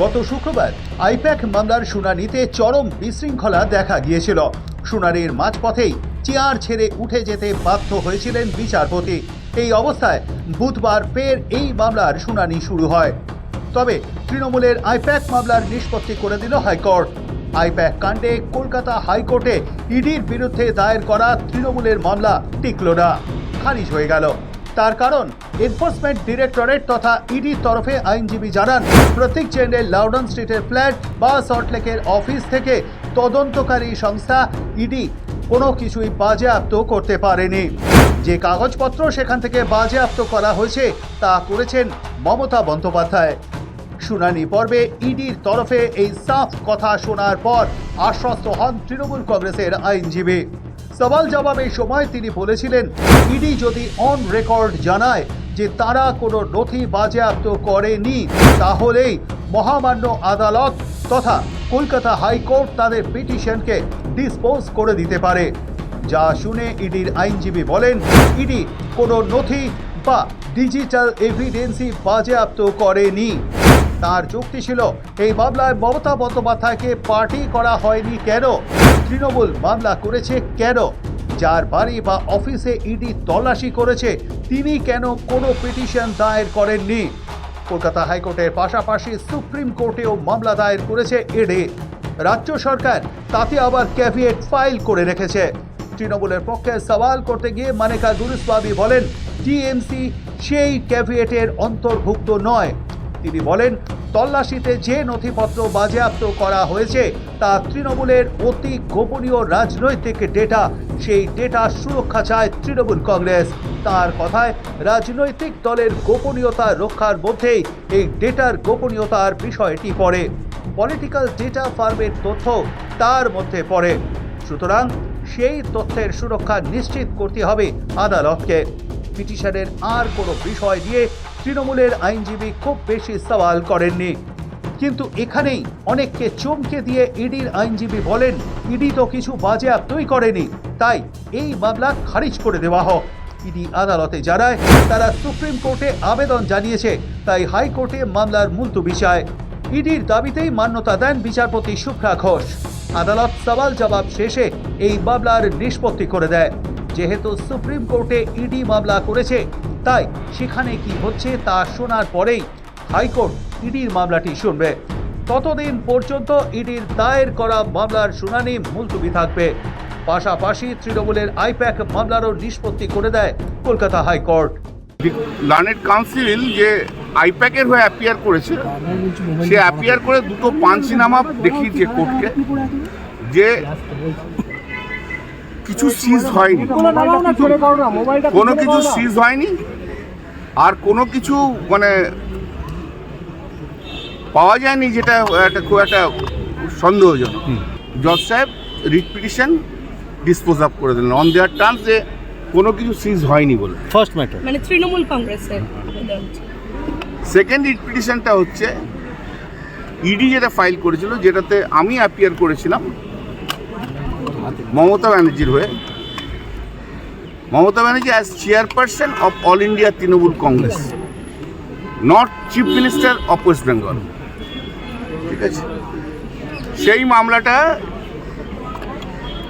গত শুক্রবার আইপ্যাক মামলার শুনানিতে চরম বিশৃঙ্খলা দেখা গিয়েছিল। শুনানির মাঝপথেই চেয়ার ছেড়ে উঠে যেতে বাধ্য হয়েছিলেন বিচারপতি। এই অবস্থায় বুধবার ফের এই মামলার শুনানি শুরু হয়। তবে তৃণমূলের আইপ্যাক মামলার নিষ্পত্তি করে দিল হাইকোর্ট। আইপ্যাক কাণ্ডে কলকাতা হাইকোর্টে ইডির বিরুদ্ধে দায়ের করা তৃণমূলের মামলা টিকল না, খারিজ হয়ে গেল। তার কারণ এনফোর্সমেন্ট ডিরেক্টরেট তথা ইডির তরফে আইনজীবী জানান, প্রতীক জেনের লাউডন স্ট্রিটের ফ্ল্যাট বা সল্টলেকের অফিস থেকে তদন্তকারী সংস্থা ইডি কোনো কিছুই বাজেয়াপ্ত করতে পারেনি। যে কাগজপত্র সেখান থেকে বাজেয়াপ্ত করা হয়েছে তা করেছেন মমতা বন্দ্যোপাধ্যায়। শুনানি পর্বে ইডির তরফে এই সাফ কথা শোনার পর আশ্বস্ত হন তৃণমূল কংগ্রেসের আইনজীবী। সওয়াল জবাবের সময় তিনি বলেছিলেন, ইডি যদি অন রেকর্ড জানায় যে তারা কোনো নথি বাজেয়াপ্ত করেনি, তাহলেই মহামান্য আদালত তথা কলকাতা হাইকোর্ট তাদের পিটিশনকে ডিসপোজ করে দিতে পারে। যা শুনে ইডির আইনজীবী বলেন, ইডি কোনো নথি বা ডিজিটাল এভিডেন্সই বাজেয়াপ্ত করেনি। তার যুক্তি ছিল, এই মামলায় মমতা বন্দ্যোপাধ্যায়কে পার্টি করা হয়নি কেন, তৃণমূল মামলা করেছে কেন, যার বাড়ি বা অফিসে ইডি তল্লাশি করেছে তিনি কেন কোনো পিটিশন দায়ের করেননি। কলকাতা হাইকোর্টের পাশাপাশি সুপ্রিম কোর্টেও মামলা দায়ের করেছে ইডি। রাজ্য সরকার তাতে আবার ক্যাভিয়েট ফাইল করে রেখেছে। তৃণমূলের পক্ষে সওয়াল করতে গিয়ে মানেকা গুরুস্বামী বলেন, টিএমসি সেই ক্যাভিয়েটের অন্তর্ভুক্ত নয়। তিনি বলেন, তল্লাশিতে যে নথিপত্র বাজেয়াপ্ত করা হয়েছে তা তৃণমূলের অতি গোপনীয় রাজনৈতিক ডেটা। সেই ডেটা সুরক্ষা চায় তৃণমূল কংগ্রেস। তার কথায়, রাজনৈতিক দলের গোপনীয়তা রক্ষার মধ্যেই এই ডেটার গোপনীয়তার বিষয়টি পড়ে। পলিটিক্যাল ডেটা ফার্মের তথ্য তার মধ্যে পড়ে। সুতরাং সেই তথ্যের সুরক্ষা নিশ্চিত করতে হবে আদালতকে। পিটিশনের আর কোনো বিষয় নিয়ে তৃণমূলের আইনজীবী খুব বেশি সওয়াল করেননি। কিন্তু এখানেই অনেককে চমকে দিয়ে ইডির আইনজীবী বলেন, ইডি তো কিছু বাজেয়াপ্তই করেনি, তাই এই মামলা খারিজ করে দেওয়া হোক। ইডি আদালতে জানায় তারা সুপ্রিম কোর্টে আবেদন জানিয়েছে, তাই হাইকোর্টে মামলার মুলতবি চায়। ইডির দাবিতেই মান্যতা দেন বিচারপতি শুভ্রা ঘোষ। আদালত সওয়াল জবাব শেষে এই মামলার নিষ্পত্তি করে দেয়। যেহেতু সুপ্রিম কোর্টে ইডি মামলা করেছে, তাই সেখানে কি হচ্ছে তা শোনার পরেই হাইকোর্ট ইডির মামলাটি শুনবে। ততদিন পর্যন্ত ইডির দায়ের করা মামলার শুনানি মুলতবি থাকবে। পাশাপাশি তৃণমূলের আইপ্যাক মামলারও নিষ্পত্তি করে দেয় কলকাতা হাইকোর্ট। লার্নেড কাউন্সিল যে আইপ্যাকের হয়ে অ্যাপিয়ার করেছে, সে অ্যাপিয়ার করে দুটো পাঞ্চিনামা দেখিয়েছে কোর্টকে যে কিছু সিজ হয়নি, কোনো কিছু সিজ হয়নি, আর কোনো কিছু মানে পাওয়া যায়নি যেটা খুব একটা সন্দেহজনক। জজ সাহেব রিট পিটিশন ডিসপোজ আপ করে দিলেন অন দেয়ার টার্মস যে কোনো কিছু সিজ হয়নি বলে। ফার্স্ট ম্যাটার মানে তৃণমূল কংগ্রেসের। সেকেন্ড রিট পিটিশনটা হচ্ছে ইডি যেটা ফাইল করেছিল, যেটাতে আমি অ্যাপিয়ার করেছিলাম মমতা ব্যানার্জির হয়ে। Mamata Banerjee as chairperson of all India Trinamool Congress, not chief minister of West Bengal. ঠিক আছে, সেই মামলাটা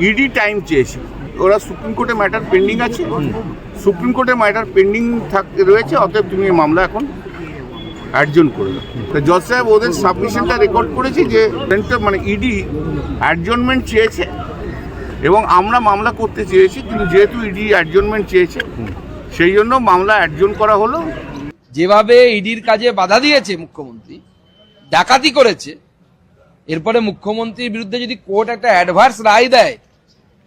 ইডি টাইম চেয়েছে। ওরা সুপ্রিম কোর্টে ম্যাটার পেন্ডিং আছে, সুপ্রিম কোর্টে ম্যাটার পেন্ডিং রয়েছে, অতএব তুমি এই মামলা এখন অ্যাডজন করে দাও। তো জজ সাহেব ওদের সাবমিশনটা রেকর্ড করেছি যে মানে ইডি অ্যাডজনমেন্ট চেয়েছে এবং আমরা মামলা করতে চেয়েছি, কিন্তু যেহেতু ইডি অ্যাডজনমেন্ট চেয়েছে সেই জন্য মামলা অ্যাডজন করা হলো। যেভাবে ইডির কাজে বাধা দিয়েছে মুখ্যমন্ত্রী, ডাকাতি করেছে, এরপরে মুখ্যমন্ত্রীর বিরুদ্ধে যদি কোর্ট একটা অ্যাডভার্স রায় দেয়,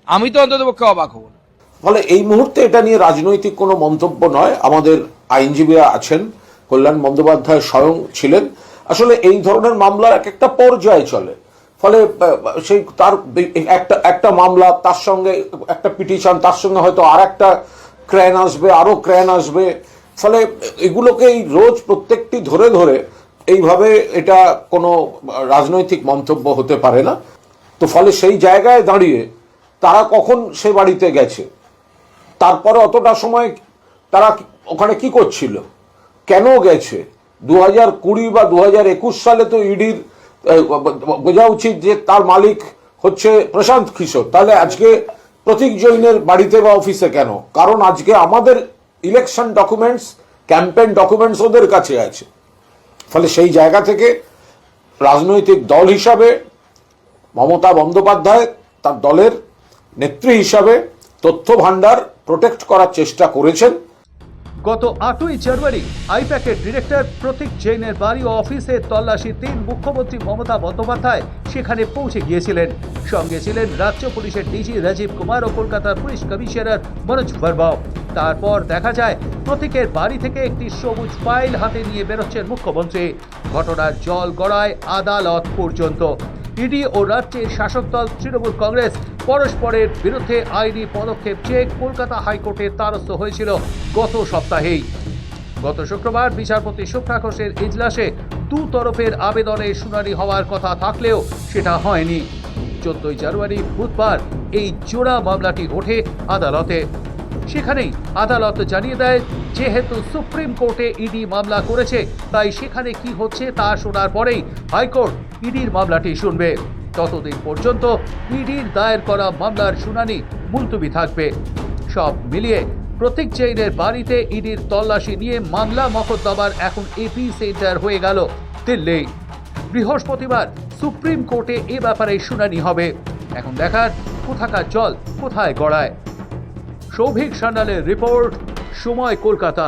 আমি তো অন্ততপক্ষে অবাক হব না। ফলে এই মুহূর্তে এটা নিয়ে রাজনৈতিক কোনো মন্তব্য নয়। আমাদের আইনজীবীরা আছেন, কল্যাণ বন্দ্যোপাধ্যায় স্বয়ং ছিলেন। আসলে এই ধরনের মামলা এক একটা পর্যায়ে চলে, ফলে সেই তার একটা মামলা, তার সঙ্গে একটা পিটিশন, তার সঙ্গে হয়তো আর একটা ক্র্যান আসবে, আরো ক্র্যান আসবে। ফলে এগুলোকেই রোজ প্রত্যেকটি ধরে ধরে এইভাবে এটা কোনো রাজনৈতিক মন্তব্য হতে পারে না। তো ফলে সেই জায়গায় দাঁড়িয়ে তারা কখন সে বাড়িতে গেছে, তারপরে অতটা সময় তারা ওখানে কি করছিল, কেন গেছে, 2020 বা 2021 সালে তো ইডির বোঝা উচিত যে তার মালিক হচ্ছে প্রশান্ত কিশোর। তাহলে আজকে প্রতীক জৈনের বাড়িতে বা অফিসে কেন? কারণ আজকে আমাদের ইলেকশন ডকুমেন্টস, ক্যাম্পেইন ডকুমেন্টস ওদের কাছে আছে। ফলে সেই জায়গা থেকে রাজনৈতিক দল হিসাবে মমতা বন্দ্যোপাধ্যায় তার দলের নেত্রী হিসাবে তথ্য ভান্ডার প্রোটেক্ট করার চেষ্টা করেছেন। গত 8ই জানুয়ারি আইপ্যাকের ডিরেক্টর প্রতীক জৈনের বাড়ি ও অফিসে তল্লাশিতে মুখ্যমন্ত্রী মমতা বন্দ্যোপাধ্যায় সেখানে পৌঁছে গিয়েছিলেন। সঙ্গে ছিলেন রাজ্য পুলিশের ডিজি রাজীব কুমার ও কলকাতার পুলিশ কমিশনার মনোজ ভার্মাও। তারপর দেখা যায় প্রতীকের বাড়ি থেকে একটি সবুজ ফাইল হাতে নিয়ে বেরোচ্ছেন মুখ্যমন্ত্রী। ঘটনার জল গড়ায় আদালত পর্যন্ত। ইডি ও রাজ্যের শাসক দল তৃণমূল কংগ্রেস পরস্পরের বিরুদ্ধে আইনি পদক্ষেপ চেয়ে কলকাতা হাইকোর্টের দ্বারস্থ হয়েছিল গত সপ্তাহেই। গত শুক্রবার বিচারপতি শুভ্রা ঘোষের ইজলাসে দু তরফের আবেদনের শুনানি হওয়ার কথা থাকলেও সেটা হয়নি। 14ই জানুয়ারি বুধবার এই জোড়া মামলাটি ওঠে আদালতে। সেখানেই আদালত জানিয়ে দেয়, যেহেতু সুপ্রিম কোর্টে ইডি মামলা করেছে, তাই সেখানে কি হচ্ছে তা শোনার পরেই হাইকোর্ট ইডির মামলাটি শুনবে। ততদিন পর্যন্ত ইডির দায়ের করা মামলার শুনানি মুলতবি থাকবে। সব মিলিয়ে প্রতীক জৈনের বাড়িতে ইডির তল্লাশি নিয়ে মামলা মকদ্দমার এখন এপি সেন্টার হয়ে গেল দিল্লি। বৃহস্পতিবার সুপ্রিম কোর্টে এ ব্যাপারে শুনানি হবে। এখন দেখার কোথাকার জল কোথায় গড়ায়। সৌভিক সান্যালের রিপোর্ট, সময় কলকাতা।